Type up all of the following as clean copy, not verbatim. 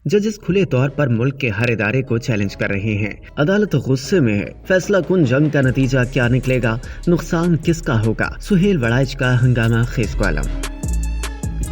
जजेस खुले तौर पर मुल्क के हर इदारे को चैलेंज कर रहे हैं। अदालत गुस्से में है। फैसला कुन जंग का नतीजा क्या निकलेगा, नुकसान किसका होगा। सुहेल वड़ाइच का हंगामा खेज कॉलम।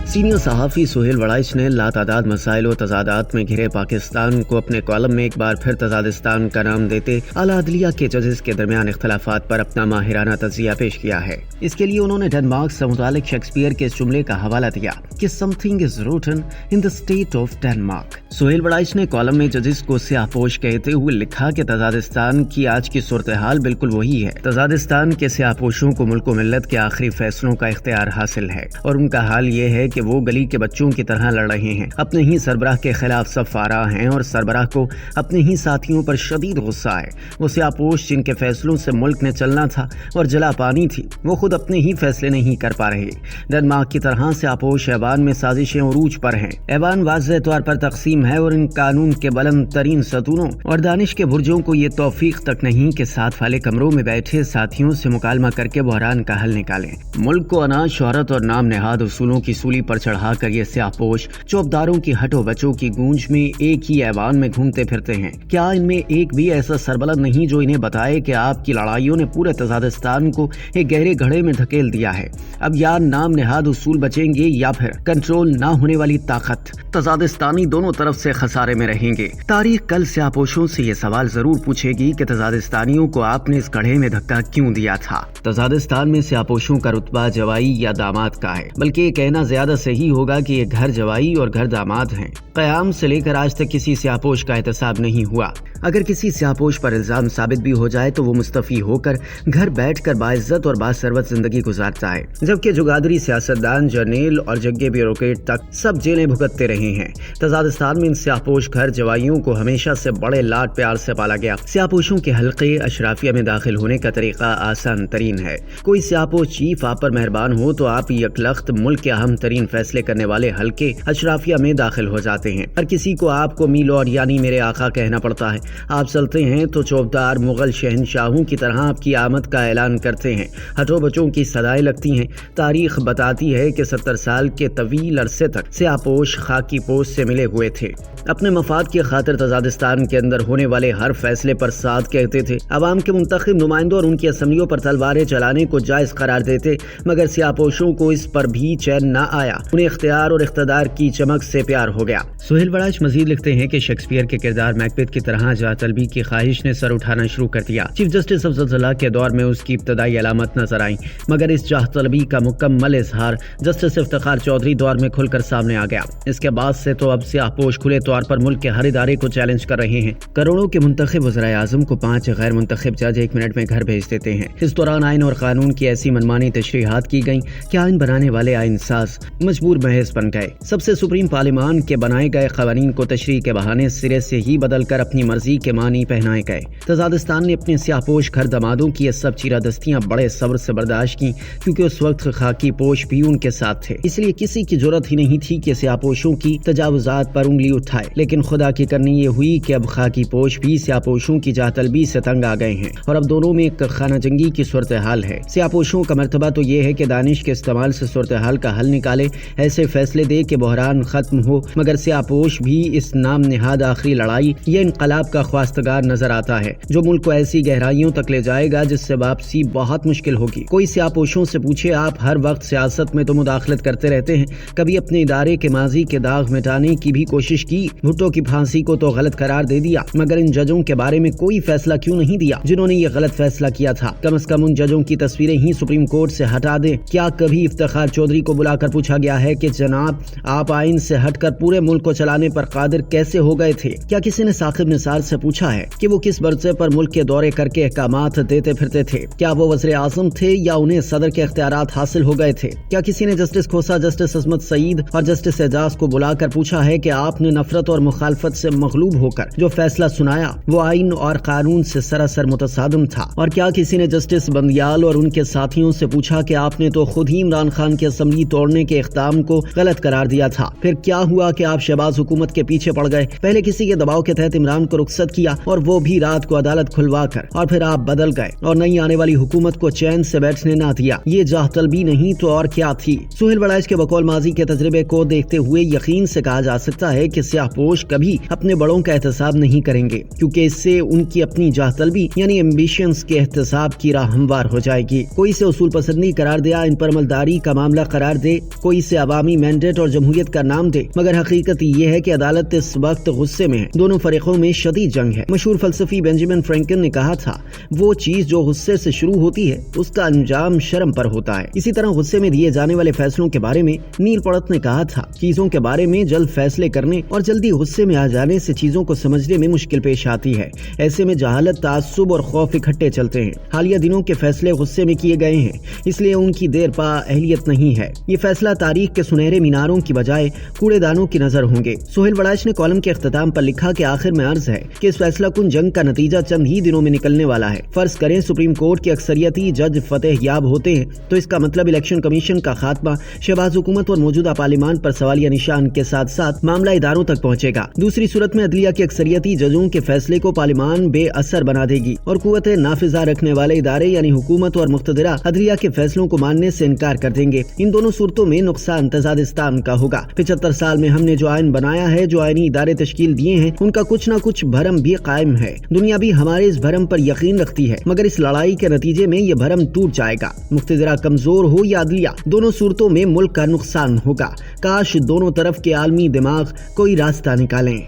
सीनियर सहाफ़ी सुहेल वड़ाइच ने लातादाद मसाइल व तजादात में घिरे पाकिस्तान को अपने कॉलम में एक बार फिर तजादिस्तान का नाम देते आला अदलिया के जजेस के दरमियान इख्तलाफात पर अपना माहिराना तज्जिया पेश किया है। इसके लिए उन्होंने डेनमार्क से मुतालिक शेक्सपियर के इस जुमले का हवाला दिया कि something is rotten in the state of Denmark. Suhail Waraich ने कॉलम में जजेस को स्याहपोश कहते हुए लिखा कि तजादिस्तान की आज की सूरत हाल बिल्कुल वही है। तजादिस्तान के स्याहपोशों को मुल्क व मिल्लत के आखिरी फैसलों का इख्तियार हासिल है और उनका हाल ये है कि वो गली के बच्चों की तरह लड़ रहे हैं, अपने ही सरबराह के खिलाफ सफ आरा हैं और सरबराह को अपने ही साथियों पर शदीद गुस्सा है। वो स्याहपोश जिनके फैसलों से मुल्क ने चलना था और जला पानी थी, वो खुद अपने ही फैसले नहीं कर पा रहे। डेनमार्क की तरह स्याहपोश ऐवान में साजिशें उरूज पर हैं। ऐवान वाज़ेह तौर पर तकसीम है और इन कानून के बुलंद तरीन सतूनों और दानिश के बुर्जों को ये तौफीक तक नहीं कि साथ वाले कमरों में बैठे साथियों से मुकालमा करके बहरान का हल निकालें। मुल्क को अनाज, शोहरत और नाम नेहाद उसूलों की सूली पर चढ़ा कर ये स्याहपोश चौबदारों की हटो बचों की गूंज में एक ही ऐवान में घूमते फिरते हैं। क्या इनमें एक भी ऐसा सरबलंद नहीं जो इन्हें बताए कि आपकी लड़ाइयों ने पूरे तजादिस्तान को एक गहरे घड़े में धकेल दिया है। अब या नाम नेहाद उसूल बचेंगे या फिर कंट्रोल ना होने वाली ताकत। तजादिस्तानी दोनों तरफ से खसारे में रहेंगे। तारीख कल स्याहपोशों से ये सवाल जरूर पूछेगी कि तजादिस्तानियों को आपने इस घड़े में धक्का क्यों दिया था। तजादिस्तान में स्याहपोशों का रुतबा जवाई या दामाद का है, बल्कि ये कहना ज्यादा सही होगा कि ये घर जवाई और घर दामाद हैं। क़याम से लेकर आज तक किसी स्याहपोश का एहतसाब नहीं हुआ। अगर किसी स्याहपोश पर इल्जाम साबित भी हो जाए तो वो मुस्तफी होकर घर बैठकर बाइज्जत और बासरवत जिंदगी गुजारता है, जबकि जुगादरी सियासतदान, जर्नेल और जग्गे ब्यूरोक्रेट तक सब जेलें भुगतते रहे हैं। तजादिस्तान में इन स्याहपोश घर जवाइयों को हमेशा से बड़े लाड प्यार से पाला गया। स्याहपोशों के हल्के अशराफिया में दाखिल होने का तरीका आसान तरीन है। कोई स्याहपोश चीफ आप पर मेहरबान हो तो आप यकलख्त मुल्क के अहम तरीन फैसले करने वाले हल्के अशराफिया में दाखिल हो जाते हैं। हर किसी को आपको मीलॉर्ड यानी मेरे आका कहना पड़ता है। आप चलते हैं तो चौबदार मुगल शहनशाहों की तरह आपकी आमद का ऐलान करते हैं। हटो बचों की सदाएं लगती हैं। तारीख बताती है कि 70 साल के तवील अरसे तक स्याहपोश खाकी पोश से मिले हुए थे। अपने मफाद की खातिर तजादिस्तान के अंदर होने वाले हर फैसले पर साथ कहते थे। अवाम के मुंतखब नुमाइंदों और उनकी असम्बलियों पर तलवारें चलाने को जायज करार देते, मगर स्याहपोशों को इस पर भी चैन न आया। उन्हें इख्तियार और इख्तदार की चमक से प्यार हो गया। सुहेल वड़ाइच मजीद लिखते हैं कि शेक्सपियर के किरदार मैकबेथ की तरह जातलबी की ख्वाहिश ने सर उठाना शुरू कर दिया। चीफ जस्टिस अफजलजला के दौर में उसकी इब्तदाई अलामत नजर आई, मगर इस जातलबी का मुकम्मल इजहार जस्टिस इफ्तिखार चौधरी दौर में खुलकर सामने आ गया। इसके बाद से तो अब स्याहपोश खुले तौर पर मुल्क के हर इदारे को चैलेंज कर रहे हैं। करोड़ों के मुंतखब वज़ीर आज़म को 5 गैर मुंतखब जज 1 मिनट में घर भेज देते हैं। इस दौरान आइन और कानून की ऐसी मनमानी तशरीहात की गई कि आइन बनाने वाले आइन साज मजबूर बहस बन गए। सबसे सुप्रीम पार्लिमान के बनाए गए कवानीन को तशरीह के बहाने सिरे से ही बदल कर अपनी मर्जी के मानी पहनाए गए। तजादिस्तान ने अपने स्याहपोश घर दमादों की ये सब चीरादस्तियां बड़े सब्र से बर्दाश्त की, क्योंकि उस वक्त खाकी पोश भी उनके साथ थे। इसलिए किसी की जरूरत ही नहीं थी कि स्याहपोशों की तजावुजात पर उंगली उठाए। लेकिन खुदा की करनी ये हुई कि अब खाकी पोश भी स्याहपोशों की जातलबी से तंग आ गए हैं और अब दोनों में एक खाना जंगी की सूरत हाल है। स्याहपोशों का मर्तबा तो ये है कि दानिश के इस्तेमाल से सूरत हाल का हल निकाले, ऐसे फैसले दे कि बहरान खत्म हो, मगर स्याहपोश भी इस नाम निहाद आखिरी लड़ाई ये इनकलाब का ख्वास्तगार नजर आता है, जो मुल्क को ऐसी गहराइयों तक ले जाएगा जिससे वापसी बहुत मुश्किल होगी। कोई स्याहपोशों से पूछे, आप हर वक्त सियासत में तो मुदाखलत करते रहते हैं, कभी अपने इदारे के माजी के दाग मिटाने की भी कोशिश की? भुट्टो की फांसी को तो गलत करार दे दिया, मगर इन जजों के बारे में कोई फैसला क्यों नहीं दिया जिन्होंने ये गलत फैसला किया था? कम से कम उन जजों की तस्वीरें ही सुप्रीम कोर्ट से हटा दें। क्या कभी इफ्तिखार चौधरी को बुलाकर पूछा गया है कि जनाब आप आइन से हटकर पूरे मुल्क को चलाने पर कादिर कैसे हो गए थे? क्या किसी ने साकिब निसार से पूछा है कि वो किस बरसे पर मुल्क के दौरे करके अहकामात देते फिरते थे? क्या वो वज़ीर आज़म थे या उन्हें सदर के इख्तियारात हासिल हो गए थे? क्या किसी ने जस्टिस खोसा, जस्टिस अजमत सईद और जस्टिस एजाज को बुलाकर पूछा है कि आपने नफरत और मुखालफत से मगलूब होकर जो फैसला सुनाया वो आइन और कानून से सरासर मुतसादिम था? और क्या किसी ने जस्टिस बंदियाल और उनके साथियों से पूछा कि आपने तो खुद ही इमरान खान की असम्बली तोड़ने के اقدام کو غلط قرار دیا تھا۔ پھر کیا ہوا کہ آپ شہباز حکومت کے پیچھے پڑ گئے، پہلے کسی کے دباؤ کے تحت عمران کو رخصت کیا اور وہ بھی رات کو عدالت کھلوا کر، اور پھر آپ بدل گئے اور نئی آنے والی حکومت کو چین سے بیٹھنے نہ دیا۔ یہ جاہ طلبی نہیں تو اور کیا تھی؟ سہیل وڑائچ کے بقول ماضی کے تجربے کو دیکھتے ہوئے یقین سے کہا جا سکتا ہے کہ سیاہ پوش کبھی اپنے بڑوں کا احتساب نہیں کریں گے، کیونکہ اس سے ان کی اپنی جاہ طلبی یعنی ایمبیشنز کے احتساب کی راہ ہموار ہو جائے گی۔ کوئی سے اصول پسندی قرار دیا، ان پر عملداری کا معاملہ قرار دے، کوئی سے عوامی مینڈیٹ اور جمہوریت کا نام دے، مگر حقیقت یہ ہے کہ عدالت اس وقت غصے میں ہے، دونوں فریقوں میں شدید جنگ ہے۔ مشہور فلسفی بینجامن فرینکلن نے کہا تھا، وہ چیز جو غصے سے شروع ہوتی ہے اس کا انجام شرم پر ہوتا ہے۔ اسی طرح غصے میں دیے جانے والے فیصلوں کے بارے میں نیل پڑت نے کہا تھا، چیزوں کے بارے میں جلد فیصلے کرنے اور جلدی غصے میں آ جانے سے چیزوں کو سمجھنے میں مشکل پیش آتی ہے۔ ایسے میں جہالت، تعصب اور خوف اکٹھے چلتے ہیں۔ حالیہ دنوں کے فیصلے غصے میں کیے گئے ہیں، اس لیے ان کی دیر پا اہلیت نہیں ہے۔ یہ فیصلہ تاریخ کے سنہرے میناروں کی بجائے کوڑے دانوں کی نظر ہوں گے۔ سہیل وڑائچ نے کالم کے اختتام پر لکھا کہ آخر میں عرض ہے کہ اس فیصلہ کن جنگ کا نتیجہ چند ہی دنوں میں نکلنے والا ہے۔ فرض کریں سپریم کورٹ کے اکثریتی جج فتح یاب ہوتے ہیں تو اس کا مطلب الیکشن کمیشن کا خاتمہ، شہباز حکومت اور موجودہ پارلیمان پر سوالیہ نشان کے ساتھ ساتھ معاملہ اداروں تک پہنچے گا۔ دوسری صورت میں عدلیہ کے اکثریتی ججوں کے فیصلے کو پارلیمان بے اثر بنا دے گی اور قوت نافذہ رکھنے والے ادارے یعنی حکومت اور مقتدرہ عدلیہ کے فیصلوں کو ماننے سے انکار کر دیں گے۔ ان دونوں صورتوں میں نقصان تزادستان کا ہوگا۔ 75 سال میں ہم نے جو آئین بنایا ہے، جو آئینی ادارے تشکیل دیے ہیں، ان کا کچھ نہ کچھ بھرم بھی قائم ہے۔ دنیا بھی ہمارے اس بھرم پر یقین رکھتی ہے، مگر اس لڑائی کے نتیجے میں یہ بھرم ٹوٹ جائے گا۔ مقتدرہ کمزور ہو یا عدلیہ، دونوں صورتوں میں ملک کا نقصان ہوگا۔ کاش دونوں طرف کے عالمی دماغ کوئی راستہ نکالیں۔